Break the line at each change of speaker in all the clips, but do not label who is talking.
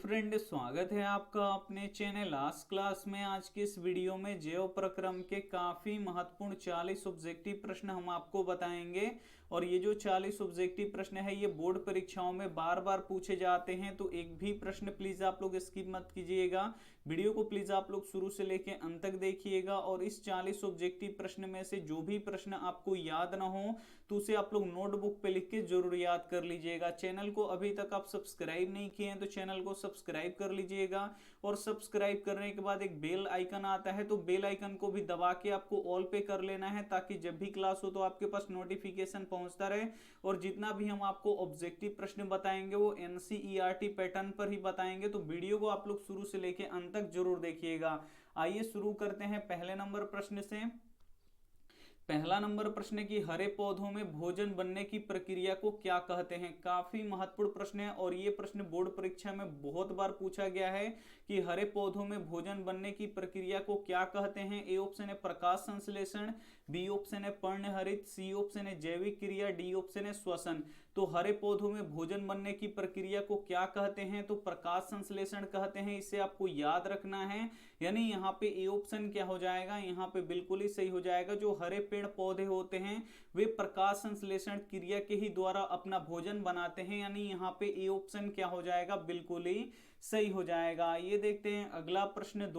Friend, स्वागत है आपका अपने चैनल लास्ट क्लास में। आज के इस वीडियो में जैव प्रक्रम के काफी महत्वपूर्ण 40 ऑब्जेक्टिव प्रश्न हम आपको बताएंगे। और ये जो 40 ऑब्जेक्टिव प्रश्न है ये बोर्ड परीक्षाओं में बार बार पूछे जाते हैं, तो एक भी प्रश्न प्लीज आप लोग स्किप मत कीजिएगा। वीडियो को प्लीज आप लोग शुरू से लेके अंत तक देखिएगा। और इस 40 ऑब्जेक्टिव प्रश्न में से जो भी प्रश्न आपको याद ना हो तो उसे आप लोग नोटबुक पे लिख के जरूर याद कर लीजिएगा। चैनल को अभी तक आप सब्सक्राइब नहीं किए हैं तो चैनल को सब्सक्राइब कर लीजिएगा। और सब्सक्राइब करने के बाद एक बेल आइकन आता है, तो बेल आइकन को भी दबा के आपको ऑल पे कर लेना है, ताकि जब भी क्लास हो तो आपके पास नोटिफिकेशन पहुंचता रहे। और जितना भी हम आपको ऑब्जेक्टिव प्रश्न बताएंगे वो एनसीईआरटी पैटर्न पर ही बताएंगे, तो वीडियो को आप लोग शुरू से लेके अंत तक जरूर देखिएगा। आइए शुरू करते हैं पहले नंबर प्रश्न से। पहला नंबर प्रश्न की हरे पौधों में भोजन बनने की प्रक्रिया को क्या कहते हैं। काफी महत्वपूर्ण प्रश्न है और ये प्रश्न बोर्ड परीक्षा में बहुत बार पूछा गया है कि हरे पौधों में भोजन बनने की प्रक्रिया को क्या कहते हैं। ए ऑप्शन है प्रकाश संश्लेषण, बी ऑप्शन है पर्णहरित, सी ऑप्शन है जैविक क्रिया, डी ऑप्शन है श्वसन। तो हरे पौधों में भोजन बनने की प्रक्रिया को क्या कहते हैं, तो प्रकाश संश्लेषण कहते हैं। इसे आपको याद रखना है। यानी यहाँ पे ए ऑप्शन क्या हो जाएगा, यहाँ पे बिल्कुल ही सही हो जाएगा। जो हरे पेड़ पौधे होते हैं वे प्रकाश संश्लेषण क्रिया के ही द्वारा अपना भोजन बनाते हैं। यानी यहाँ पे ए ऑप्शन क्या हो जाएगा, बिल्कुल ही सही हो जाएगा। ये देखते हैं अगला प्रश्न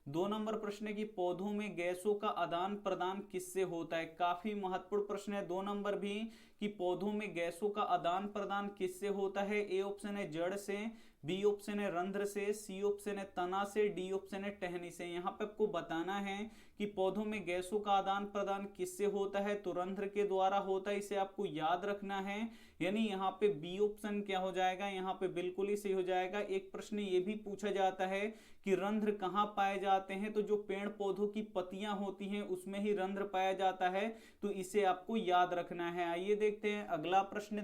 दो नंबर प्रश्न की पौधों में गैसों का आदान प्रदान किससे होता है। काफी महत्वपूर्ण प्रश्न है 2 नंबर भी, कि पौधों में गैसों का आदान प्रदान किससे होता है। ए ऑप्शन है जड़ से, बी ऑप्शन है रंध्र से, सी ऑप्शन है तना से, डी ऑप्शन है टहनी से। यहाँ पे आपको बताना है कि पौधों में गैसों का आदान प्रदान किससे होता है, तो रंध्र के द्वारा होता है। इसे आपको याद रखना है। यानी यहाँ पे बी ऑप्शन क्या हो जाएगा, यहाँ पे बिल्कुल ही सही हो जाएगा। एक प्रश्न ये भी पूछा जाता है कि रंध्र कहाँ पाए जाते हैं, तो जो पेड़ पौधों की पत्तियां होती हैं उसमें ही रंध्र पाया जाता है, तो इसे आपको याद रखना है। आइए देखते हैं अगला प्रश्न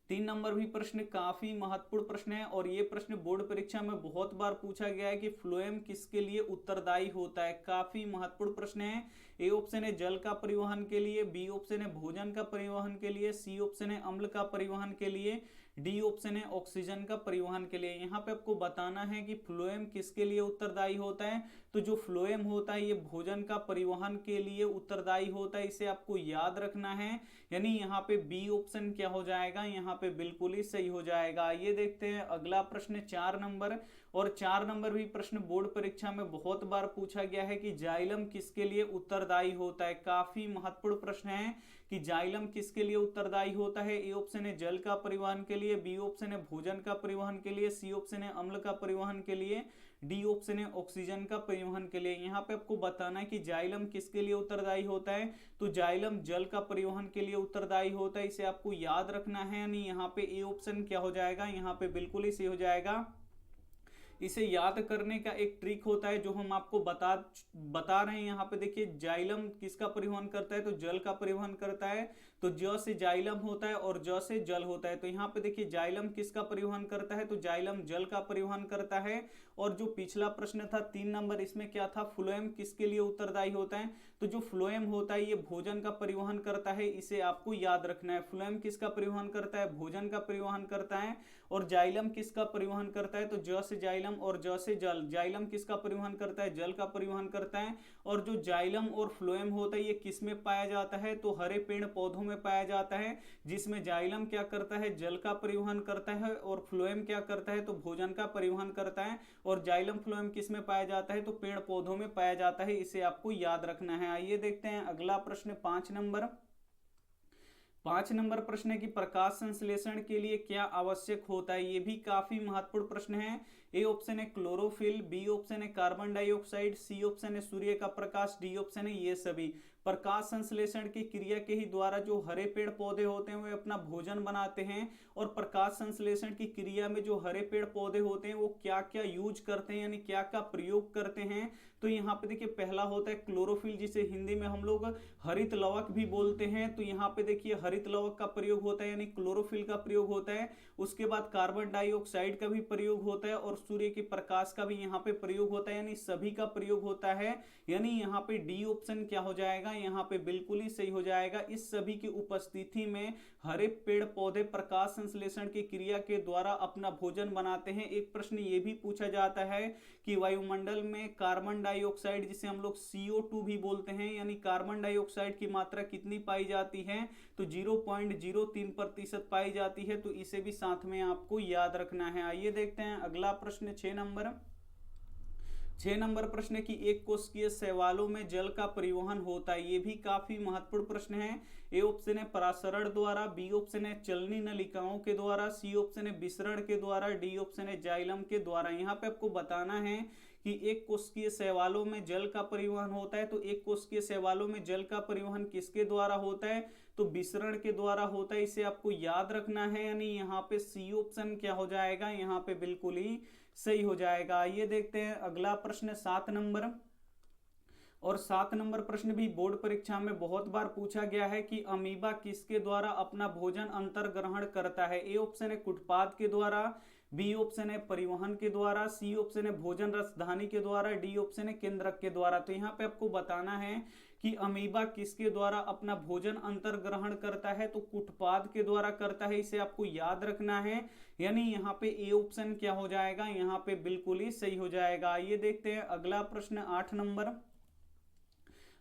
3 नंबर भी प्रश्न काफी महत्वपूर्ण प्रश्न है और ये प्रश्न बोर्ड परीक्षा में बहुत बार पूछा गया है कि फ्लोएम किसके लिए उत्तरदायी होता है। काफी महत्वपूर्ण प्रश्न है। ए ऑप्शन है जल का परिवहन के लिए, बी ऑप्शन है भोजन का परिवहन के लिए, सी ऑप्शन है अम्ल का परिवहन के लिए, डी ऑप्शन है ऑक्सीजन का परिवहन के लिए। यहाँ पे आपको बताना है कि फ्लोएम किसके लिए उत्तरदायी होता है, तो जो फ्लोएम होता है ये भोजन का परिवहन के लिए उत्तरदायी होता है। इसे आपको याद रखना है। यानी यहाँ पे बी ऑप्शन क्या हो जाएगा, यहाँ पे बिल्कुल ही सही हो जाएगा। ये देखते हैं अगला प्रश्न 4 नंबर, और 4 नंबर भी प्रश्न बोर्ड परीक्षा में बहुत बार पूछा गया है कि जाइलम किसके लिए उत्तरदायी होता है। काफी महत्वपूर्ण प्रश्न है कि जाइलम किसके लिए उत्तरदायी होता है। ए ऑप्शन है जल का परिवहन के लिए, बी ऑप्शन है भोजन का परिवहन के लिए, सी ऑप्शन है अम्ल का परिवहन के लिए, डी ऑप्शन है ऑक्सीजन का परिवहन के लिए। यहाँ पे आपको बताना है कि जाइलम किसके लिए उत्तरदायी होता है, तो जाइलम जल का परिवहन के लिए उत्तरदायी होता है। इसे आपको याद रखना है। यानी यहाँ पे ए ऑप्शन क्या हो जाएगा, यहाँ पे बिल्कुल ही सही हो जाएगा। इसे याद करने का एक ट्रिक होता है जो हम आपको बता रहे हैं। यहाँ पे देखिए जाइलम किसका परिवहन करता है, तो जल का परिवहन करता है। तो ज से जाइलम होता है और ज से जल होता है। तो यहाँ पे देखिए जाइलम किसका परिवहन करता है, तो जाइलम जल का परिवहन करता है। और जो पिछला प्रश्न था 3 नंबर, इसमें क्या था, फ्लोएम किसके लिए उत्तरदायी होता है, तो जो फ्लोएम होता है ये भोजन का परिवहन करता है। इसे आपको याद रखना है। फ्लोएम किसका परिवहन करता है, भोजन का परिवहन करता है। और जाइलम किसका परिवहन करता है, तो ज से जाइलम और ज से जल। जाइलम किसका परिवहन करता है, जल का परिवहन करता है। और जो जाइलम और फ्लोएम होता है ये किस में पाया जाता है, तो हरे पेड़ पौधों में पाया जाता है, जिसमें जाइलम क्या करता है, जल का परिवहन करता है, और फ्लोएम क्या करता है, तो भोजन का परिवहन करता है। और जाइलम फ्लोएम किस में पाया जाता है, तो पेड़ पौधों में पाया जाता है। इसे आपको याद रखना है। आइए देखते हैं अगला प्रश्न 5 नंबर प्रश्न है कि प्रकाश संश्लेषण के लिए क्या आवश्यक होता है। ये भी काफी महत्वपूर्ण प्रश्न है। ए ऑप्शन है क्लोरोफिल, बी ऑप्शन है कार्बन डाइऑक्साइड, सी ऑप्शन है सूर्य का प्रकाश, डी ऑप्शन है ये सभी। प्रकाश संश्लेषण की क्रिया के ही द्वारा जो हरे पेड़ पौधे होते हैं वे अपना भोजन बनाते हैं। और प्रकाश संश्लेषण की क्रिया में जो हरे पेड़ पौधे होते हैं वो क्या क्या यूज करते हैं, यानी क्या क्या प्रयोग करते हैं। तो यहाँ पे देखिए पहला होता है क्लोरोफिल, जिसे हिंदी में हम लोग हरित लवक भी बोलते हैं। तो यहाँ पे देखिए हरित लवक का प्रयोग होता है, यानी क्लोरोफिल का प्रयोग होता है। उसके बाद कार्बन डाइऑक्साइड का भी प्रयोग होता है और सूर्य के प्रकाश का भी यहाँ पे प्रयोग होता है, यानी सभी का प्रयोग होता है। यानी यहाँ पे डी ऑप्शन क्या हो जाएगा, यहाँ पे बिल्कुल ही सही हो जाएगा। इस सभी की उपस्थिति में हरे पेड़ पौधे प्रकाश संश्लेषण की क्रिया के द्वारा अपना भोजन बनाते हैं। एक प्रश्न ये भी पूछा जाता है कि वायुमंडल में कार्बन डाइऑक्साइड, जिसे हम लोग CO2 भी बोलते हैं, यानी कार्बन डाइऑक्साइड की मात्रा कितनी पाई जाती है, तो 0.03% पाई जाती है। तो इसे भी साथ में आपको याद रखना है। आइए देखते हैं अगला प्रश्न 6 नंबर प्रश्न की एक कोशिकीय शैवालों में जल का परिवहन होता है। ये भी काफी महत्वपूर्ण प्रश्न है। ए ऑप्शन है परासरण द्वारा, बी ऑप्शन है चलनी नलिकाओं के द्वारा, सी ऑप्शन है विसरण के द्वारा, डी ऑप्शन है जाइलम के द्वारा। यहाँ पे आपको बताना है कि एक कोशिकीय शैवालों में जल का परिवहन होता है, तो एक कोशिकीय शैवालों में जल का परिवहन किसके द्वारा होता है, तो विसरण के द्वारा होता है। इसे आपको याद रखना है, यानी यहाँ पे सी ऑप्शन क्या हो जाएगा, यहाँ पे बिल्कुल ही सही हो जाएगा। आइए देखते हैं अगला प्रश्न 7 नंबर। और 7 नंबर प्रश्न भी बोर्ड परीक्षा में बहुत बार पूछा गया है कि अमीबा किसके द्वारा अपना भोजन अंतर ग्रहण करता है। ए ऑप्शन है कुटपाद के द्वारा, बी ऑप्शन है परिवहन के द्वारा, सी ऑप्शन है भोजन रसधानी के द्वारा, डी ऑप्शन है केंद्रक के द्वारा। तो यहाँ पे आपको बताना है कि अमीबा किसके द्वारा अपना भोजन अंतर ग्रहण करता है, तो कुटपाद के द्वारा करता है। इसे आपको याद रखना है, यानी यहाँ पे ए ऑप्शन क्या हो जाएगा, यहाँ पे बिल्कुल ही सही हो जाएगा। आइए देखते हैं अगला प्रश्न 8 नंबर।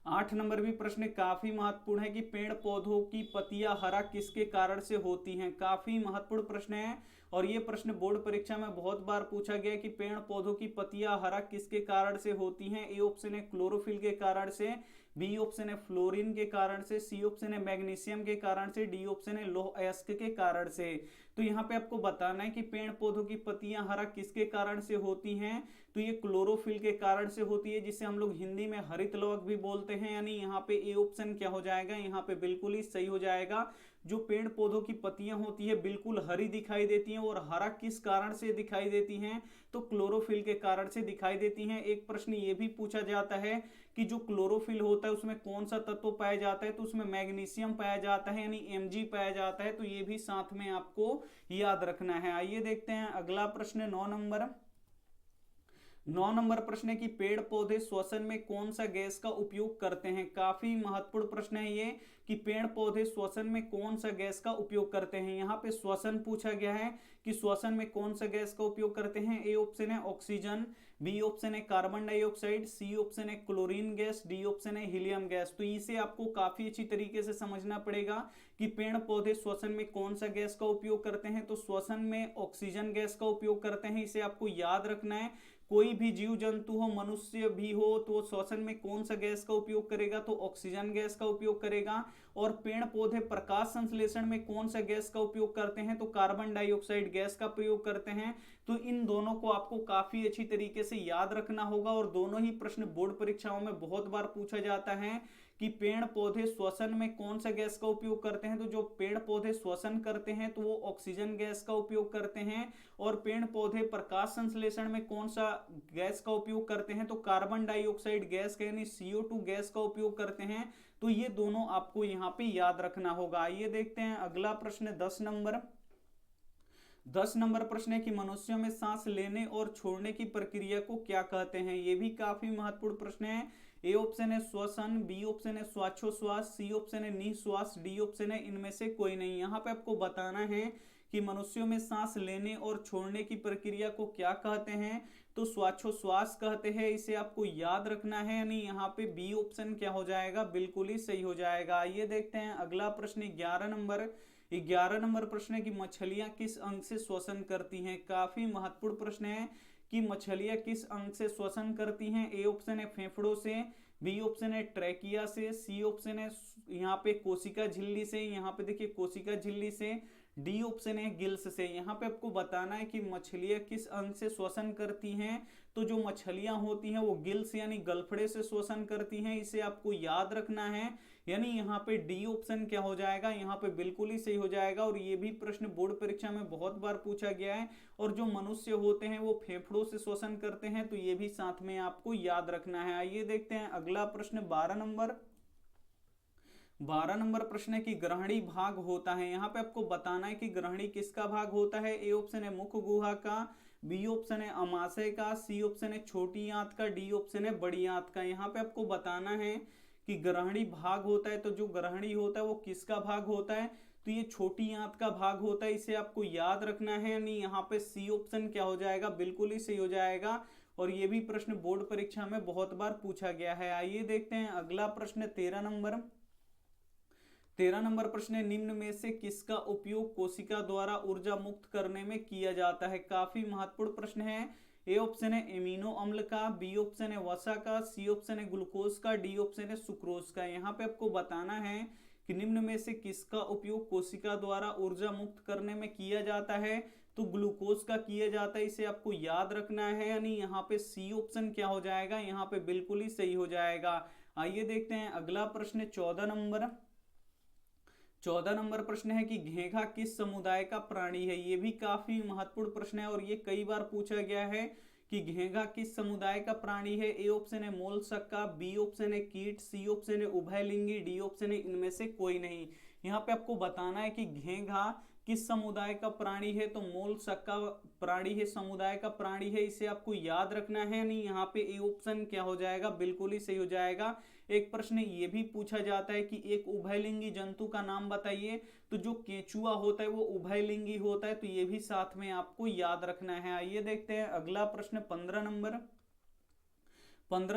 8 नंबर भी प्रश्न काफी महत्वपूर्ण है कि पेड़ पौधों की पत्तियां हरा किसके कारण से होती हैं। काफी महत्वपूर्ण प्रश्न है और ये प्रश्न बोर्ड परीक्षा में बहुत बार पूछा गया कि पेड़ पौधों की पत्तियां हरा किसके कारण से होती हैं। ए ऑप्शन है क्लोरोफिल के कारण से, बी ऑप्शन है फ्लोरीन के कारण से, सी ऑप्शन है मैग्नीशियम के कारण से, डी ऑप्शन है लौह अयस्क के कारण से। तो यहाँ पे आपको बताना है कि पेड़ पौधों की पत्तियां हरा किसके कारण से होती हैं, तो ये क्लोरोफिल के कारण से होती है, जिसे हम लोग हिंदी में हरित लवक भी बोलते हैं। यानी यहाँ पे ए ऑप्शन क्या हो जाएगा, यहाँ पे बिल्कुल ही सही हो जाएगा। जो पेड़ पौधों की पत्तियां होती है बिल्कुल हरी दिखाई देती हैं, और हरा किस कारण से दिखाई देती हैं, तो क्लोरोफिल के कारण से दिखाई देती हैं। एक प्रश्न ये भी पूछा जाता है कि जो क्लोरोफिल होता है उसमें कौन सा तत्व पाया जाता है, तो उसमें मैग्नीशियम पाया जाता है, यानी Mg पाया जाता है। तो ये भी साथ में आपको याद रखना है। आइए देखते हैं अगला प्रश्न 9 नंबर। 9 नंबर प्रश्न है कि पेड़ पौधे श्वसन में कौन सा गैस का उपयोग करते हैं। काफी महत्वपूर्ण प्रश्न है ये कि पेड़ पौधे श्वसन में कौन सा गैस का उपयोग करते हैं। यहाँ पे श्वसन पूछा गया है कि श्वसन में कौन सा गैस का उपयोग करते हैं। ए ऑप्शन है ऑक्सीजन, बी ऑप्शन है कार्बन डाइऑक्साइड, सी ऑप्शन है क्लोरीन गैस, डी ऑप्शन है हीलियम गैस। तो इसे आपको काफी अच्छी तरीके से समझना पड़ेगा कि पेड़ पौधे श्वसन में कौन सा गैस का उपयोग करते हैं। तो श्वसन में ऑक्सीजन गैस का उपयोग करते हैं, इसे आपको याद रखना है। कोई भी जीव जंतु हो, मनुष्य भी हो, तो श्वसन में कौन सा गैस का उपयोग करेगा, तो ऑक्सीजन गैस का उपयोग करेगा। और पेड़ पौधे प्रकाश संश्लेषण में कौन सा गैस का उपयोग करते हैं, तो कार्बन डाइऑक्साइड गैस का प्रयोग करते हैं। तो इन दोनों को आपको काफी अच्छी तरीके से याद रखना होगा, और दोनों ही प्रश्न बोर्ड परीक्षाओं में बहुत बार पूछा जाता है कि पेड़ पौधे श्वसन में कौन सा गैस का उपयोग करते हैं। तो जो पेड़ पौधे श्वसन करते हैं तो वो ऑक्सीजन गैस का उपयोग करते हैं, और पेड़ पौधे प्रकाश संश्लेषण में कौन सा गैस का उपयोग करते हैं, तो कार्बन डाइऑक्साइड गैस यानी CO2 गैस का उपयोग करते हैं। तो ये दोनों आपको यहाँ पे याद रखना होगा। आइए देखते हैं अगला प्रश्न 10 नंबर। 10 नंबर प्रश्न है कि मनुष्यों में सांस लेने और छोड़ने की प्रक्रिया को क्या कहते हैं। ये भी काफी महत्वपूर्ण प्रश्न है। ए ऑप्शन है श्वसन, बी ऑप्शन है श्वासोश्वास, सी ऑप्शन है निश्वास, डी ऑप्शन है इनमें से कोई नहीं। यहाँ पे आपको बताना है कि मनुष्यों में सांस लेने और छोड़ने की प्रक्रिया को क्या कहते हैं, तो श्वासोश्वास कहते हैं। इसे आपको याद रखना है, यानी यहाँ पे बी ऑप्शन क्या हो जाएगा, बिल्कुल ही सही हो जाएगा। आइए देखते हैं अगला प्रश्न 11 नंबर। 11 नंबर प्रश्न है कि मछलियां किस अंग से श्वसन करती हैं। काफी महत्वपूर्ण प्रश्न है कि मछलियां किस अंग से श्वसन करती हैं। ए ऑप्शन है फेफड़ों से, बी ऑप्शन है ट्रैकिया से, सी ऑप्शन है यहाँ पे कोशिका झिल्ली से, यहाँ पे देखिए कोशिका झिल्ली से, डी ऑप्शन है गिल्स से। यहाँ पे आपको बताना है कि मछलियां किस अंग से श्वसन करती हैं। तो जो मछलियां होती हैं वो गिल्स यानी गलफड़े से श्वसन करती हैं, इसे आपको याद रखना है। यानी यहाँ पे डी ऑप्शन क्या हो जाएगा, यहाँ पे बिल्कुल ही सही हो जाएगा। और ये भी प्रश्न बोर्ड परीक्षा में बहुत बार पूछा गया है। और जो मनुष्य होते हैं वो फेफड़ों से श्वसन करते हैं, तो ये भी साथ में आपको याद रखना है। आइए देखते हैं अगला प्रश्न 12 नंबर। 12 नंबर प्रश्न है कि ग्रहणी भाग होता है। यहाँ पे आपको बताना है कि ग्रहणी किसका भाग होता है। ए ऑप्शन है मुख गुहा का, बी ऑप्शन है अमाशय का, सी ऑप्शन है छोटी आंत का, डी ऑप्शन है बड़ी आंत का। यहाँ पे आपको बताना है कि ग्रहणी भाग होता है, तो जो ग्रहणी होता है वो किसका भाग होता है, तो ये छोटी आंत का भाग होता है। इसे आपको याद रखना है, यानी यहाँ पे सी ऑप्शन क्या हो जाएगा, बिल्कुल ही सही हो जाएगा। और ये भी प्रश्न बोर्ड परीक्षा में बहुत बार पूछा गया है। आइए देखते हैं अगला प्रश्न 13 नंबर प्रश्न है, निम्न में से किसका उपयोग कोशिका द्वारा ऊर्जा मुक्त करने में किया जाता है। काफी महत्वपूर्ण प्रश्न है। ए ऑप्शन है एमिनो अम्ल का, बी ऑप्शन है वसा का, सी ऑप्शन है ग्लूकोज का, डी ऑप्शन है सुक्रोज का। यहाँ पे आपको बताना है कि निम्न में से किसका उपयोग कोशिका द्वारा ऊर्जा मुक्त करने में किया जाता है, तो ग्लूकोज का किया जाता है। इसे आपको याद रखना है, यानी यहाँ पे सी ऑप्शन क्या हो जाएगा, यहाँ पे बिल्कुल ही सही हो जाएगा। आइए देखते हैं अगला प्रश्न 14 नंबर प्रश्न है कि घेंघा किस समुदाय का प्राणी है। ये भी काफी महत्वपूर्ण प्रश्न है और ये कई बार पूछा गया है कि घेंघा किस समुदाय का प्राणी है। ए ऑप्शन है मोलस्क का, बी ऑप्शन है कीट, सी ऑप्शन है उभयलिंगी, डी ऑप्शन है इनमें से कोई नहीं। यहाँ पे आपको बताना है कि घेंघा किस समुदाय का प्राणी है, तो मोलस्क का प्राणी है, समुदाय का प्राणी है। इसे आपको याद रखना है, नहीं यहाँ पे ए ऑप्शन क्या हो जाएगा, बिल्कुल ही सही हो जाएगा। एक प्रश्न ये भी पूछा जाता है कि एक उभयलिंगी जंतु का नाम बताइए, तो जो केंचुआ होता है वो उभयलिंगी होता है, तो ये भी साथ में आपको याद रखना है। आइए देखते हैं अगला प्रश्न 15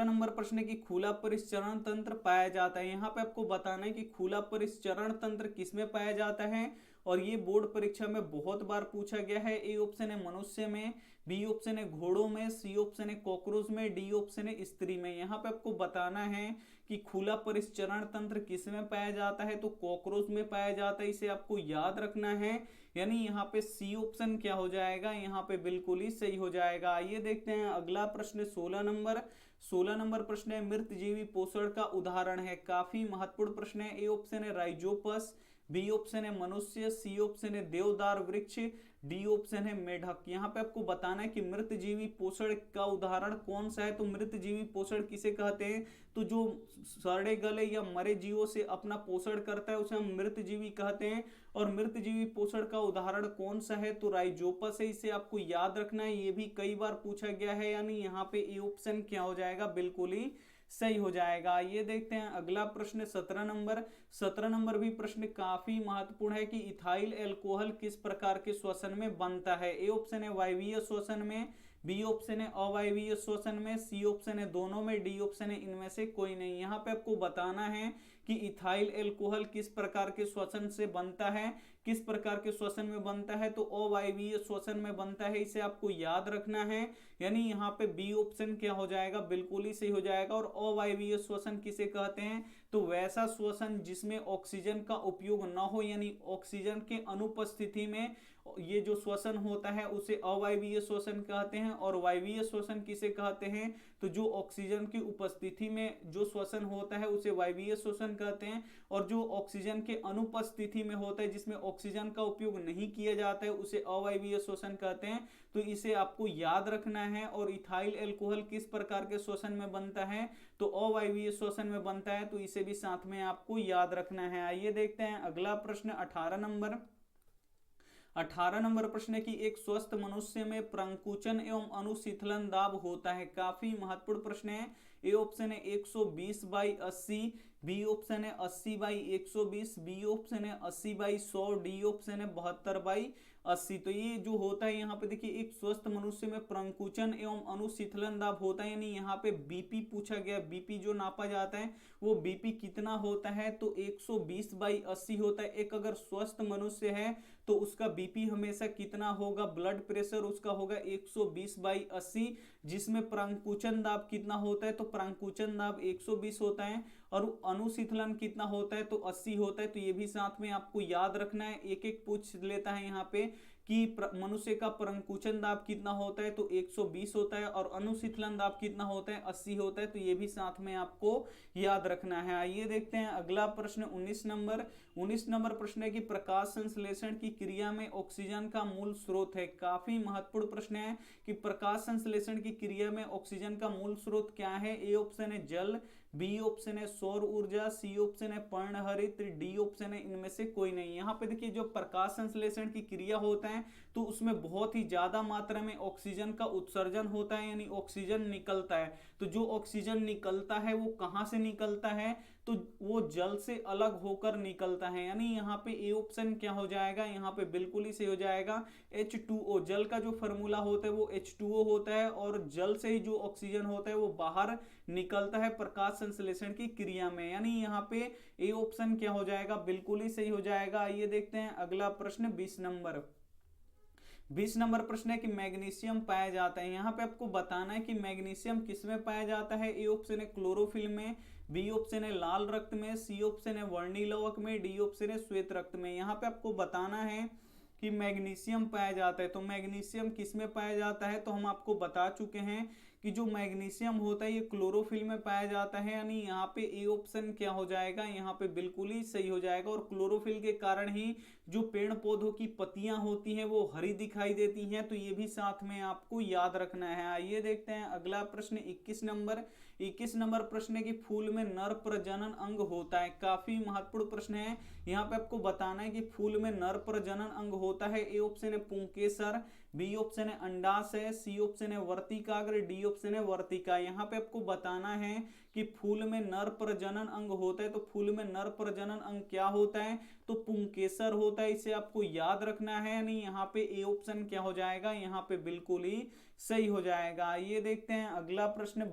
नंबर प्रश्न की खुला परिसरण तंत्र पाया जाता है। यहाँ पे आपको बताना है कि खुला परिसरण तंत्र किसमें पाया जाता है, और ये बोर्ड परीक्षा में बहुत बार पूछा गया है। ए ऑप्शन है मनुष्य में, बी ऑप्शन है घोड़ों में, सी ऑप्शन है कॉकरोच में, डी ऑप्शन है स्त्री में। यहाँ पे आपको बताना है कि खुला परिसरण तंत्र किसमें पाया जाता है, तो कॉकरोच में पाया जाता है। इसे आपको याद रखना है, यानी यहाँ पे सी ऑप्शन क्या हो जाएगा, यहाँ पे बिल्कुल ही सही हो जाएगा। आइए देखते हैं अगला प्रश्न 16 नंबर प्रश्न है, मृत जीवी पोषण का उदाहरण है। काफी महत्वपूर्ण प्रश्न है। ए ऑप्शन है राइजोपस, बी ऑप्शन है मनुष्य, सी ऑप्शन है देवदार वृक्ष, डी ऑप्शन है मेढक। यहाँ पे आपको बताना है कि मृत जीवी पोषण का उदाहरण कौन सा है, तो मृत जीवी पोषण किसे कहते हैं, तो जो सड़े गले या मरे जीवों से अपना पोषण करता है उसे हम मृत जीवी कहते हैं। और मृत जीवी पोषण का उदाहरण कौन सा है, तो राइजोपस है। इसे आपको याद रखना है, ये भी कई बार पूछा गया है, यानी यहाँ पे ए ऑप्शन क्या हो जाएगा, बिल्कुल ही सही हो जाएगा। ये देखते हैं अगला प्रश्न 17 नंबर भी प्रश्न काफी महत्वपूर्ण है कि इथाइल एल्कोहल किस प्रकार के श्वसन में बनता है। ए ऑप्शन है वायवीय श्वसन में, बी ऑप्शन है अवायवीय श्वसन में, सी ऑप्शन है दोनों में, डी ऑप्शन है इनमें से कोई नहीं। यहाँ पे आपको बताना है कि इथाइल एल्कोहल किस प्रकार के श्वसन से बनता है, किस प्रकार के श्वसन में बनता है, तो अवायवीय श्वसन में बनता है। इसे आपको याद रखना है, यानी यहाँ पे बी ऑप्शन क्या हो जाएगा, बिल्कुल ही सही हो जाएगा। और अवायवीय श्वसन किसे कहते हैं, तो वैसा श्वसन जिसमें ऑक्सीजन का उपयोग न हो, यानी ऑक्सीजन के अनुपस्थिति में ये जो श्वसन होता है उसे अवायवीय श्वसन कहते हैं। और वायवीय श्वसन किसे कहते हैं, तो जो ऑक्सीजन की उपस्थिति में जो श्वसन होता है उसे वायवीय श्वसन कहते हैं। और जो ऑक्सीजन के अनुपस्थिति में होता है, जिसमें ऑक्सीजन का उपयोग नहीं किया जाता है, उसे अवायवीय श्वसन कहते हैं। तो इसे आपको याद रखना है। और इथाइल एल्कोहल किस प्रकार के श्वसन में बनता है, तो अवायवीय श्वसन में बनता है, तो इसे भी साथ में आपको याद रखना है। आइए देखते हैं अगला प्रश्न 18 नंबर प्रश्न है कि एक स्वस्थ मनुष्य में प्रंकुचन एवं अनुशीतलन दाब होता है। काफी महत्वपूर्ण प्रश्न है। ए ऑप्शन है 120/80, बी ऑप्शन है 80/120, बी ऑप्शन है 80/100, डी ऑप्शन है 72/80। तो ये जो होता है यहाँ पे देखिए, एक स्वस्थ मनुष्य में प्रंकुचन एवं अनुशीतलन दाब होता है, यानी यहाँ पे बीपी पूछा गया। बीपी जो नापा जाता है वो बीपी कितना होता है, तो 120/80 होता है। एक अगर स्वस्थ मनुष्य है तो उसका बीपी हमेशा कितना होगा, ब्लड प्रेशर उसका होगा 120/80, जिसमें प्रंकुचन दाब कितना होता है, तो प्रंकुचन दाब 120 होता है। और अनुशीतलन कितना होता है, तो 80 होता है। तो ये भी साथ में आपको याद रखना है। एक एक पूछ लेता है यहाँ पे कि मनुष्य का प्रंकुचन दाब कितना होता है, तो 120 होता है। और अनुशीतलन दाब कितना होता है, 80 होता है। तो ये भी साथ में आपको याद रखना है। आइए देखते हैं अगला प्रश्न 19 नंबर प्रश्न है कि प्रकाश संश्लेषण की क्रिया में ऑक्सीजन का मूल स्रोत है। काफी महत्वपूर्ण प्रश्न है कि प्रकाश संश्लेषण की क्रिया में ऑक्सीजन का मूल स्रोत क्या है। ए ऑप्शन है जल, बी ऑप्शन है सौर ऊर्जा, सी ऑप्शन है पर्णहरित, डी ऑप्शन है इनमें से कोई नहीं। यहाँ पे देखिए, जो प्रकाश संश्लेषण की क्रिया होता है तो उसमें बहुत ही ज्यादा मात्रा में ऑक्सीजन का उत्सर्जन होता है, यानी ऑक्सीजन निकलता है। तो जो ऑक्सीजन निकलता है वो कहाँ से निकलता है, तो तो वो जल से अलग होकर निकलता है, यानी यहाँ पे ए ऑप्शन क्या हो जाएगा, यहाँ पे बिल्कुल ही सही हो जाएगा H2O। जल का जो फॉर्मूला होता है वो H2O होता है और जल से ही जो ऑक्सीजन होता है वो बाहर निकलता है प्रकाश संश्लेषण की क्रिया में, यानी यहाँ पे ए ऑप्शन क्या हो जाएगा, बिल्कुल ही सही हो जाएगा। आइए देखते हैं अगला प्रश्न 20 नंबर प्रश्न है कि मैग्नीशियम पाया जाता है। यहाँ पे आपको बताना है कि मैग्नीशियम किस में पाया जाता है। ए ऑप्शन है क्लोरोफिल में, बी ऑप्शन है लाल रक्त में, सी ऑप्शन है वर्णी लवक में, डी ऑप्शन है श्वेत रक्त में। यहाँ पे आपको बताना है कि मैग्नीशियम पाया जाता है। तो मैग्नीशियम किस में पाया जाता है, तो हम आपको बता चुके हैं कि जो मैग्नीशियम होता है ये क्लोरोफिल में पाया जाता है, यानी यहाँ पे ए ऑप्शन क्या हो जाएगा, यहाँ पे बिल्कुल ही सही हो जाएगा। और क्लोरोफिल के कारण ही जो पेड़ पौधों की पत्तियां होती हैं वो हरी दिखाई देती हैं, तो ये भी साथ में आपको याद रखना है। आइए देखते हैं अगला प्रश्न 21 नंबर प्रश्न है कि फूल में नर प्रजनन अंग होता है। काफी महत्वपूर्ण प्रश्न है। यहाँ पे आपको बताना है कि फूल में नर प्रजनन अंग होता है। ए ऑप्शन है पुंकेसर, बी ऑप्शन है अंडाशय, सी ऑप्शन है वर्तिकाग्र, डी ऑप्शन है वर्तिका। यहाँ पे आपको बताना है कि फूल में नर प्रजनन अंग होता है। तो फूल में नर प्रजनन अंग क्या होता है, तो पुंकेसर होता है, इसे आपको याद रखना है। यानी यहाँ पे ए ऑप्शन क्या हो जाएगा, यहाँ पे बिल्कुल ही सही हो जाएगा। ये देखते हैं अगला प्रश्न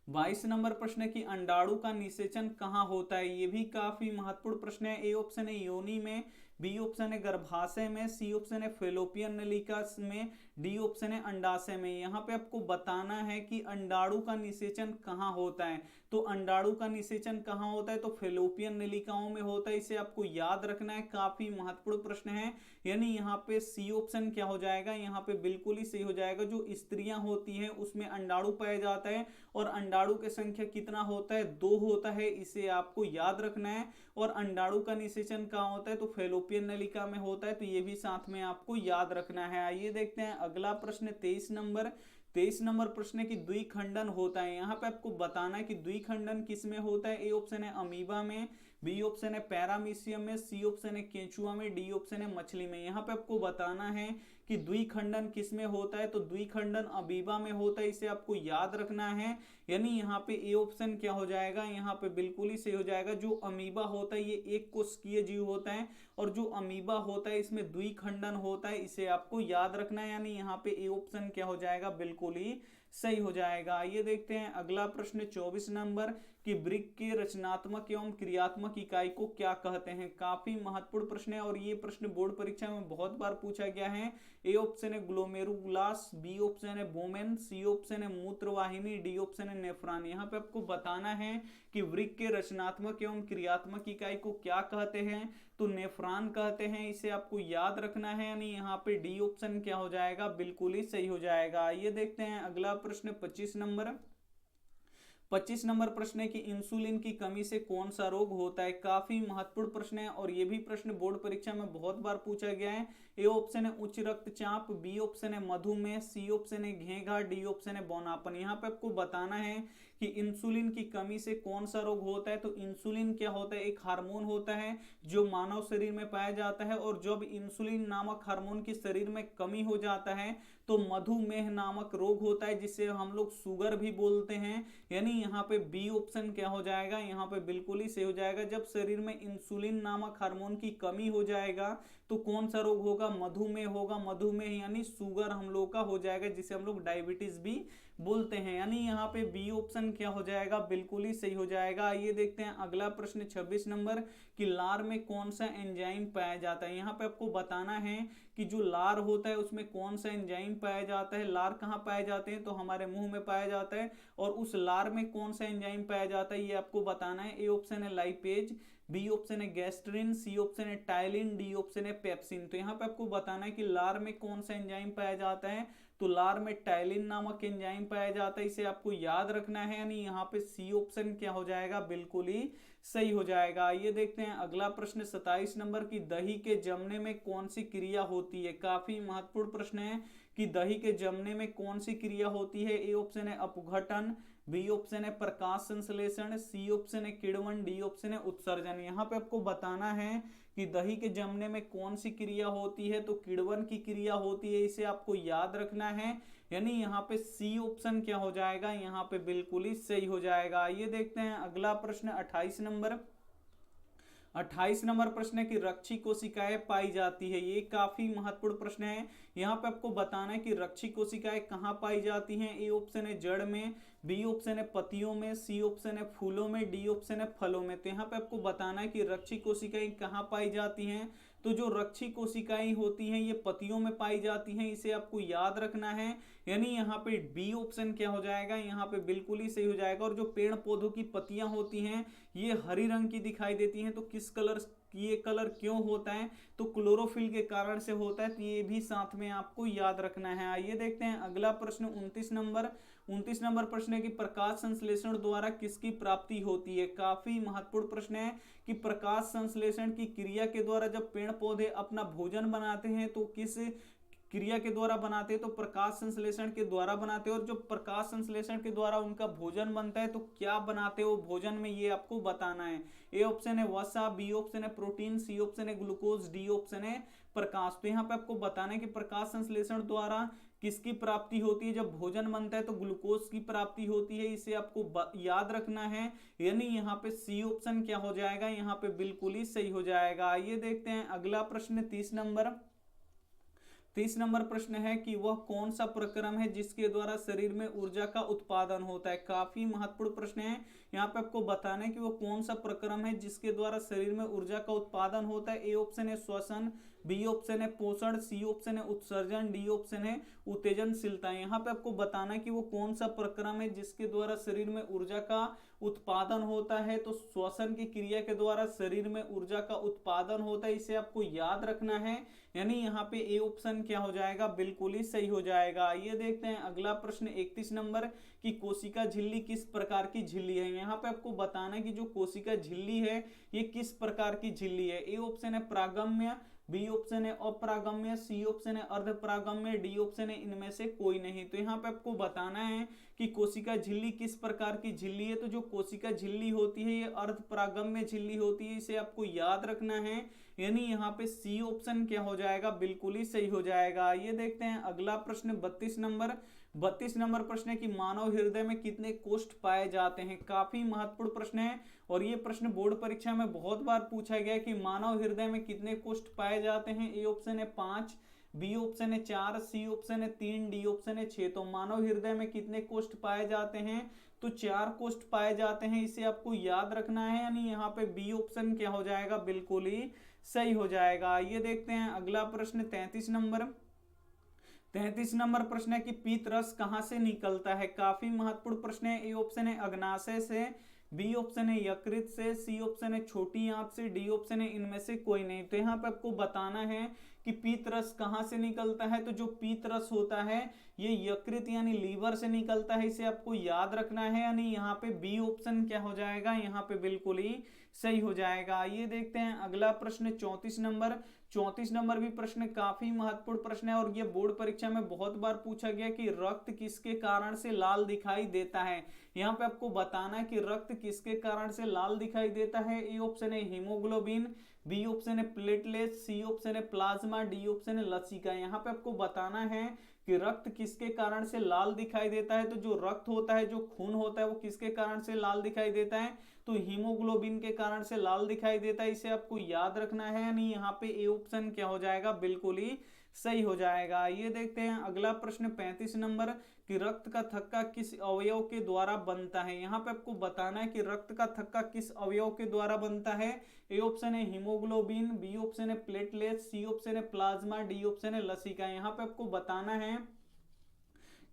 22 नंबर प्रश्न है कि अंडाणु का निषेचन कहाँ होता है। ये भी काफी महत्वपूर्ण प्रश्न है। ए ऑप्शन है योनि में, बी ऑप्शन है गर्भाशय में, सी ऑप्शन है फेलोपियन नलिका में, डी ऑप्शन है अंडाशय में। यहाँ पे आपको बताना है कि अंडाणु का निषेचन कहाँ होता है। तो अंडाणु का निषेचन कहाँ होता है, तो फेलोपियन नलिकाओं में होता है, इसे आपको याद रखना है। काफी महत्वपूर्ण प्रश्न है। यानी यहाँ पे सी ऑप्शन क्या हो जाएगा, यहाँ पे बिल्कुल ही सही हो जाएगा। जो स्त्रियां होती हैं उसमें अंडाणु पाया जाता है और अंडाणु की संख्या कितना होता है, 2 होता है, इसे आपको याद रखना है। और अंडाणु का निषेचन कहाँ होता है, तो फेलोपियन नलिका में होता है, तो ये भी साथ में आपको याद रखना है। आइए देखते हैं अगला प्रश्न 23 नंबर प्रश्न है कि द्विखंडन होता है। यहाँ पे आपको बताना है कि द्विखंडन किस में होता है। ए ऑप्शन है अमीबा में, बी ऑप्शन है पैरामीशियम में, सी ऑप्शन है केंचुआ में, डी ऑप्शन है मछली में। यहाँ पे आपको बताना है कि द्विखंडन किस में होता है, तो द्विखंडन अमीबा में होता है, इसे आपको याद रखना है। यानी यहाँ पे ए ऑप्शन क्या हो जाएगा, यहाँ पे बिल्कुल ही सही हो जाएगा। जो अमीबा होता है ये एक कोशिकीय जीव होता है और जो अमीबा होता है इसमें द्विखंडन होता है, इसे आपको याद रखना है। यानी यहाँ पे ए ऑप्शन क्या हो जाएगा, बिल्कुल ही सही हो जाएगा। ये देखते हैं अगला प्रश्न 24 नंबर कि वृक्क के रचनात्मक एवं क्रियात्मक इकाई को क्या कहते हैं। काफी महत्वपूर्ण प्रश्न है और ये प्रश्न बोर्ड परीक्षा में बहुत बार पूछा गया है। ए ऑप्शन है ग्लोमेरुलास, बी ऑप्शन है बोमेन, सी ऑप्शन है मूत्रवाहिनी, डी ऑप्शन है नेफ्रॉन। यहाँ पे आपको बताना है कि वृक्क के रचनात्मक एवं क्रियात्मक इकाई को क्या कहते हैं, तो नेफ्रॉन कहते हैं, इसे आपको याद रखना है। यानी यहाँ पे डी ऑप्शन क्या हो जाएगा, बिल्कुल ही सही हो जाएगा। ये देखते हैं अगला प्रश्न 25 नंबर प्रश्न है कि इंसुलिन की कमी से कौन सा रोग होता है। काफी महत्वपूर्ण प्रश्न है और ये भी प्रश्न बोर्ड परीक्षा में बहुत बार पूछा गया है। ए ऑप्शन है उच्च रक्तचाप, बी ऑप्शन है मधुमेह, सी ऑप्शन है घेंघा, डी ऑप्शन है बौनापन। यहाँ पे आपको बताना है कि इंसुलिन की कमी से कौन सा रोग होता है। तो इंसुलिन क्या होता है, एक हार्मोन होता है जो मानव शरीर में पाया जाता है और जब इंसुलिन नामक हार्मोन की शरीर में कमी हो जाता है तो मधुमेह नामक रोग होता है, जिसे हम लोग शुगर भी बोलते हैं। यानी यहाँ पे बी ऑप्शन क्या हो जाएगा, यहाँ पे बिल्कुल ही सही हो जाएगा। जब शरीर में इंसुलिन नामक हार्मोन की कमी हो जाएगा तो कौन सा रोग होगा, मधुमेह होगा। मधुमेह यानी शुगर हम लोग का हो जाएगा, जिसे हम लोग डायबिटीज भी बोलते हैं। यानी यहाँ पे बी ऑप्शन क्या हो जाएगा, बिल्कुल ही सही हो जाएगा। ये देखते हैं अगला प्रश्न 26 नंबर कि लार में कौन सा एंजाइम पाया जाता है। यहाँ पे आपको बताना है कि जो लार होता है उसमें कौन सा एंजाइम पाया जाता है। लार कहाँ पाए जाते हैं, तो हमारे मुंह में पाया जाता है और उस लार में कौन सा एंजाइम पाया जाता है ये आपको बताना है। ए ऑप्शन है लाइपेज, बी ऑप्शन है गैस्ट्रिन, सी ऑप्शन है टाइलिन, डी ऑप्शन है पेप्सिन। तो यहाँ पे आपको बताना है कि लार में कौन सा एंजाइम पाया जाता है। तो लार में टाइलिन नामक एंजाइम पाया जाता है, इसे आपको याद रखना है। यानी यहाँ पे सी ऑप्शन क्या हो जाएगा, बिल्कुल ही सही हो जाएगा। ये देखते हैं अगला प्रश्न 27 नंबर की दही के जमने में कौन सी क्रिया होती है। काफी महत्वपूर्ण प्रश्न है कि दही के जमने में कौन सी क्रिया होती है। ए ऑप्शन है अपघटन, बी ऑप्शन है प्रकाश संश्लेषण, सी ऑप्शन है किण्वन, डी ऑप्शन है उत्सर्जन। यहाँ पे आपको बताना है कि दही के जमने में कौन सी क्रिया होती है, तो किण्वन की क्रिया होती है, इसे आपको याद रखना है। यानी यहाँ पे सी ऑप्शन क्या हो जाएगा, यहाँ पे बिल्कुल ही सही हो जाएगा। ये देखते हैं अगला प्रश्न 28 नंबर। 28 नंबर प्रश्न है कि रक्षी कोशिकाएं पाई जाती है। ये काफी महत्वपूर्ण प्रश्न है। यहाँ पे आपको बताना है कि रक्षी कोशिकाएं कहाँ पाई जाती हैं। ए ऑप्शन है जड़ में, बी ऑप्शन है पत्तियों में, सी ऑप्शन है फूलों में, डी ऑप्शन है फलों में। तो यहाँ पे आपको बताना है कि रक्षी कोशिकाएं कहाँ पाई जाती हैं। तो जो रक्षी कोशिकाएं होती हैं ये पत्तियों में पाई जाती हैं, इसे आपको याद रखना है। यानी यहाँ पे बी ऑप्शन क्या हो जाएगा, यहाँ पे बिल्कुल ही सही हो जाएगा। और जो पेड़ पौधों की पत्तियां होती हैं ये हरी रंग की दिखाई देती हैं, तो किस कलर, ये कलर क्यों होता है, तो क्लोरोफिल के कारण से होता है। तो ये भी साथ में आपको याद रखना है। आइए देखते हैं अगला प्रश्न 29 नंबर। 29 नंबर प्रश्न है कि प्रकाश संश्लेषण द्वारा किसकी प्राप्ति होती है। काफी महत्वपूर्ण प्रश्न है कि प्रकाश संश्लेषण की क्रिया के द्वारा जब पेड़ पौधे अपना भोजन बनाते हैं तो किस क्रिया के द्वारा बनाते हैं, तो प्रकाश संश्लेषण के द्वारा बनाते हैं। और जो प्रकाश संश्लेषण के द्वारा उनका भोजन बनता है तो क्या बनाते हैं वो भोजन में, ये आपको बताना है। ए ऑप्शन है वसा, बी ऑप्शन है प्रोटीन, सी ऑप्शन है ग्लूकोज, डी ऑप्शन है प्रकाश। तो यहाँ पे आपको बताना है कि प्रकाश संश्लेषण द्वारा किसकी प्राप्ति होती है। जब भोजन बनता है तो ग्लूकोज की प्राप्ति होती है, इसे आपको याद रखना है। यानी यहाँ पे सी ऑप्शन क्या हो जाएगा, यहाँ पे बिल्कुल ही सही हो जाएगा। आइए देखते हैं अगला प्रश्न 30 नंबर। 30 नंबर प्रश्न है कि वह कौन सा प्रक्रम है जिसके द्वारा शरीर में ऊर्जा का उत्पादन होता है। काफी महत्वपूर्ण प्रश्न है। यहाँ पे आपको बताना है कि वो कौन सा प्रक्रम है जिसके द्वारा शरीर में ऊर्जा का उत्पादन होता है। ए ऑप्शन है श्वसन, बी ऑप्शन है पोषण, सी ऑप्शन है उत्सर्जन, डी ऑप्शन है उत्तेजनशीलता। यहाँ पे आपको बताना है कि वो कौन सा प्रक्रम है जिसके द्वारा शरीर में ऊर्जा का उत्पादन होता है। तो श्वसन की क्रिया के द्वारा शरीर में ऊर्जा का उत्पादन होता है, इसे आपको याद रखना है। यानी यहाँ पे ए ऑप्शन क्या हो जाएगा, बिल्कुल ही सही हो जाएगा। ये देखते हैं अगला प्रश्न 31 नंबर कि कोशिका झिल्ली किस प्रकार की झिल्ली है। यहाँ पे आपको बताना है कि जो कोशिका झिल्ली है ये किस प्रकार की झिल्ली है। ए ऑप्शन है प्रागम्य, बी ऑप्शन है अपरागम्य, सी ऑप्शन है अर्धपरागम्य, डी ऑप्शन है इनमें से कोई नहीं। तो यहाँ पे आपको बताना है कि कोशिका झिल्ली किस प्रकार की झिल्ली है। तो जो कोशिका झिल्ली होती है ये अर्धपरागम्य झिल्ली होती है, इसे आपको याद रखना है। यानी यहाँ पे सी ऑप्शन क्या हो जाएगा, बिल्कुल ही सही हो जाएगा। ये देखते हैं अगला प्रश्न 32 नंबर। 32 नंबर प्रश्न है कि मानव हृदय में कितने कोष्ठ पाए जाते हैं। काफी महत्वपूर्ण प्रश्न है और ये प्रश्न बोर्ड परीक्षा में बहुत बार पूछा गया कि मानव हृदय में कितने कोष्ठ पाए जाते हैं। ए ऑप्शन है 5, बी ऑप्शन है 4, सी ऑप्शन है 3, डी ऑप्शन है 6। तो मानव हृदय में कितने कोष्ठ पाए जाते हैं, तो 4 कोष्ठ पाए जाते हैं, इसे आपको याद रखना है। यानी यहाँ पे बी ऑप्शन क्या हो जाएगा, बिल्कुल ही सही हो जाएगा। ये देखते हैं अगला प्रश्न 33 नंबर। 33 नंबर प्रश्न है कि पीत रस कहां से निकलता है। काफी महत्वपूर्ण प्रश्न है। ए ऑप्शन है अग्नाशय से, बी ऑप्शन है यकृत से, सी ऑप्शन है छोटी आंत से, डी ऑप्शन है इनमें से कोई नहीं। तो यहाँ पे आपको बताना है कि पीत रस कहाँ से निकलता है। तो जो पीत रस होता है ये यकृत यानी लीवर से निकलता है, इसे आपको याद रखना है। यानी यहाँ पे बी ऑप्शन क्या हो जाएगा, यहाँ पे बिल्कुल ही सही हो जाएगा। ये देखते हैं अगला प्रश्न 34 नंबर। 34 नंबर भी प्रश्न काफी महत्वपूर्ण प्रश्न है और ये बोर्ड परीक्षा में बहुत बार पूछा गया कि रक्त किसके कारण से लाल दिखाई देता है। यहाँ पे आपको बताना है कि रक्त किसके कारण से लाल दिखाई देता है। ए ऑप्शन है हीमोग्लोबिन, बी ऑप्शन है प्लेटलेट, सी ऑप्शन है प्लाज्मा, डी ऑप्शन है लसिका। यहाँ पे आपको बताना है कि रक्त किसके कारण से लाल दिखाई देता है। तो जो रक्त होता है, जो खून होता है, वो किसके कारण से लाल दिखाई देता है, तो हीमोग्लोबिन के कारण से लाल दिखाई देता है, इसे आपको याद रखना है। यानी यहाँ पे ए ऑप्शन क्या हो जाएगा, बिल्कुल ही सही हो जाएगा। ये देखते हैं अगला प्रश्न 35 नंबर कि रक्त का थक्का किस अवयव के द्वारा बनता है। यहाँ पे आपको बताना है कि रक्त का थक्का किस अवयव के द्वारा बनता है। ए ऑप्शन है हीमोग्लोबिन, बी ऑप्शन है प्लेटलेट, सी ऑप्शन है प्लाज्मा, डी ऑप्शन है लसिका। यहाँ पे आपको बताना है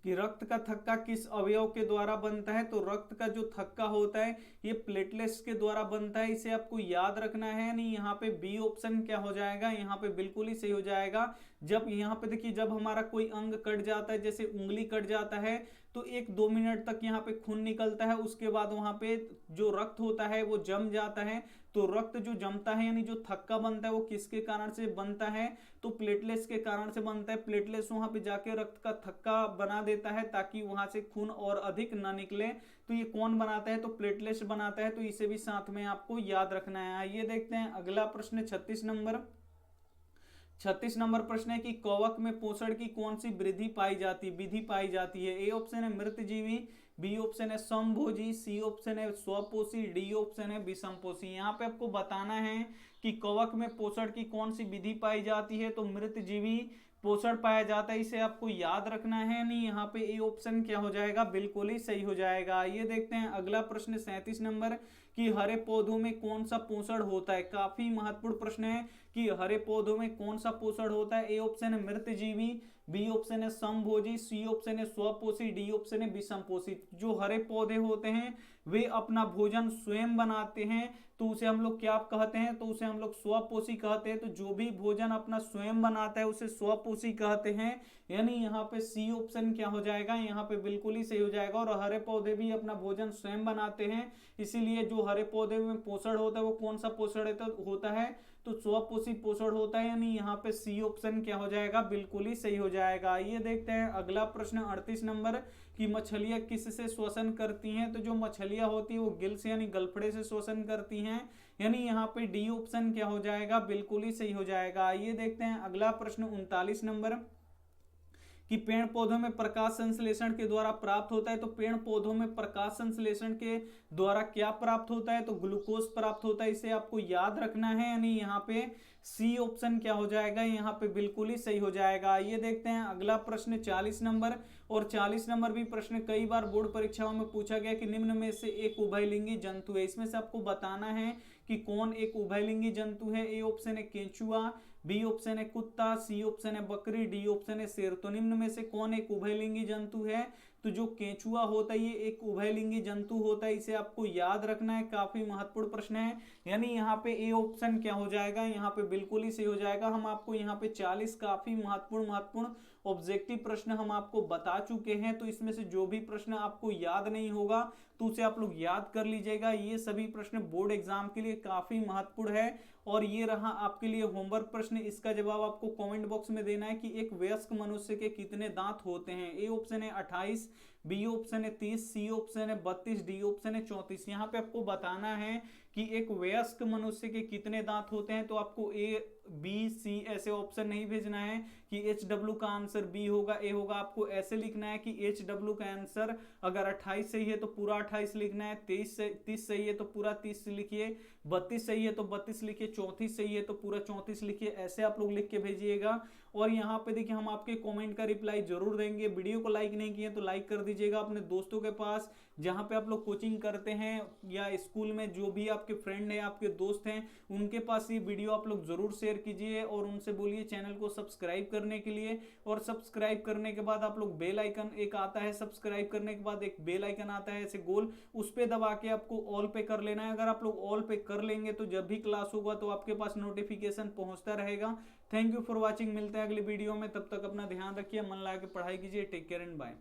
कि रक्त का थक्का किस अवयव के द्वारा बनता है। तो रक्त का जो थक्का होता है ये प्लेटलेट्स के द्वारा बनता है, इसे आपको याद रखना है। नहीं यहाँ पे बी ऑप्शन क्या हो जाएगा, यहाँ पे बिल्कुल ही सही हो जाएगा। जब यहाँ पे देखिए जब हमारा कोई अंग कट जाता है, जैसे उंगली कट जाता है, तो 1-2 मिनट तक यहाँ पे खून निकलता है, उसके बाद वहां पे जो रक्त होता है वो जम जाता है। तो रक्त जो जमता है यानी जो थक्का बनता है वो किसके कारण से बनता है, तो प्लेटलेट्स के कारण से बनता है। प्लेटलेट्स वहां पे जाके रक्त का थक्का बना देता है ताकि वहां से खून और अधिक ना निकले। तो ये कौन बनाता है, तो प्लेटलेट्स बनाता है। तो इसे भी साथ में आपको याद रखना है। ये देखते हैं अगला प्रश्न 36 नंबर प्रश्न है कि कवक में पोषण की कौन सी विधि पाई जाती है। ए ऑप्शन है मृतजीवी, बी ऑप्शन है समभोजी, सी ऑप्शन है स्वपोषी, डी ऑप्शन है विषमपोषी। यहाँ पे आपको बताना है कि कवक में पोषण की कौन सी विधि पाई जाती है, तो मृतजीवी पोषण पाया जाता है, इसे आपको याद रखना है। नहीं, यहाँ पे ए ऑप्शन क्या हो जाएगा, बिल्कुल ही सही हो जाएगा। ये देखते हैं अगला प्रश्न 37 नंबर कि हरे पौधों में कौन सा पोषण होता है। काफी महत्वपूर्ण प्रश्न है कि हरे पौधों में कौन सा पोषण होता है। ए ऑप्शन है मृतजीवी, बी ऑप्शन है समभोजी, सी ऑप्शन है स्वपोषी, डी ऑप्शन है विषमपोषी। जो हरे पौधे होते हैं वे अपना भोजन स्वयं बनाते हैं, तो उसे हम लोग क्या कहते हैं, तो उसे हम लोग स्वपोषी कहते हैं। तो जो भी भोजन अपना स्वयं बनाता है उसे स्वपोषी कहते हैं। यानी यहाँ पे सी ऑप्शन क्या हो जाएगा, यहाँ पे बिल्कुल ही सही हो जाएगा। और हरे पौधे भी अपना भोजन स्वयं बनाते हैं, इसीलिए जो हरे पौधे में पोषण होता है वो कौन सा पोषण होता है, तो स्वपोषी पोषण होता है। यानी यहाँ पे सी ऑप्शन क्या हो जाएगा, बिल्कुल ही सही हो जाएगा। ये देखते हैं अगला प्रश्न 38 नंबर कि मछलियां किससे श्वसन करती हैं। तो जो मछलियां होती है वो गिल से यानी गलफड़े से श्वसन करती हैं। यानी यहाँ पे डी ऑप्शन क्या हो जाएगा, बिल्कुल ही सही हो जाएगा। ये देखते हैं अगला प्रश्न 39 नंबर कि पेड़ पौधों में प्रकाश संश्लेषण के द्वारा प्राप्त होता है। तो पेड़ पौधों में प्रकाश संश्लेषण के द्वारा क्या प्राप्त होता है, तो ग्लूकोज प्राप्त होता है, इसे आपको याद रखना है। यानी यहाँ पे सी ऑप्शन क्या हो जाएगा, यहाँ पे बिल्कुल ही सही हो जाएगा। ये देखते हैं अगला प्रश्न 40 नंबर, और 40 नंबर भी प्रश्न कई बार बोर्ड परीक्षाओं में पूछा गया कि निम्न में से एक उभयलिंगी जंतु है। इसमें से आपको बताना है कि कौन एक उभयलिंगी जंतु है। ए ऑप्शन है केंचुआ, बी ऑप्शन है कुत्ता, सी ऑप्शन है बकरी, डी ऑप्शन है शेर। तो निम्न में से कौन एक उभयलिंगी जंतु है, तो जो केंचुआ होता है ये एक उभयलिंगी जंतु होता है, इसे आपको याद रखना है। काफी महत्वपूर्ण प्रश्न है। यानी यहाँ पे ए ऑप्शन क्या हो जाएगा, यहाँ पे बिल्कुल ही सही हो जाएगा। हम आपको यहाँ पे 40 काफी महत्वपूर्ण ऑब्जेक्टिव प्रश्न हम आपको बता चुके हैं। तो इसमें से जो भी प्रश्न आपको याद नहीं होगा तो उसे आप लोग याद कर लीजिएगा। ये सभी प्रश्न बोर्ड एग्जाम के लिए काफी महत्वपूर्ण है। और ये रहा आपके लिए होमवर्क प्रश्न। इसका जवाब आपको कमेंट बॉक्स में देना है कि एक वयस्क मनुष्य के कितने दांत होते हैं। ए ऑप्शन है 28, बी ऑप्शन है 30, सी ऑप्शन है 32, डी ऑप्शन है 34। यहाँ पे आपको बताना है कि एक वयस्क मनुष्य के कितने दांत होते हैं। तो आपको ए बी सी ऐसे ऑप्शन नहीं भेजना है कि एच डब्ल्यू का आंसर बी होगा, ए होगा। आपको ऐसे लिखना है कि एच डब्ल्यू का आंसर अगर 28 सही है तो पूरा 28 लिखना है, 30 सही है तो पूरा 30 लिखिए, 32 सही है तो 32 लिखिए, 34 सही है तो पूरा 34 लिखिए। ऐसे आप लोग लिख के भेजिएगा। और यहाँ पे देखिए हम आपके कमेंट का रिप्लाई जरूर देंगे। वीडियो को लाइक नहीं किए तो लाइक कर दीजिएगा। अपने दोस्तों के पास जहाँ पे आप लोग कोचिंग करते हैं या स्कूल में जो भी आपके फ्रेंड हैं, आपके दोस्त हैं, उनके पास ये वीडियो आप लोग जरूर शेयर कीजिए और उनसे बोलिए चैनल को सब्सक्राइब करने के लिए। और सब्सक्राइब करने के बाद आप लोग बेल आइकन एक आता है, सब्सक्राइब करने के बाद एक बेल आइकन आता है ऐसे गोल, उस पे दबा के आपको ऑल पे कर लेना है। अगर आप लोग ऑल पे कर लेंगे तो जब भी क्लास होगा तो आपके पास नोटिफिकेशन पहुंचता रहेगा। Thank you for watching. मिलते हैं अगली वीडियो में, तब तक अपना ध्यान रखिए, मन लगा के पढ़ाई कीजिए। Take care and bye.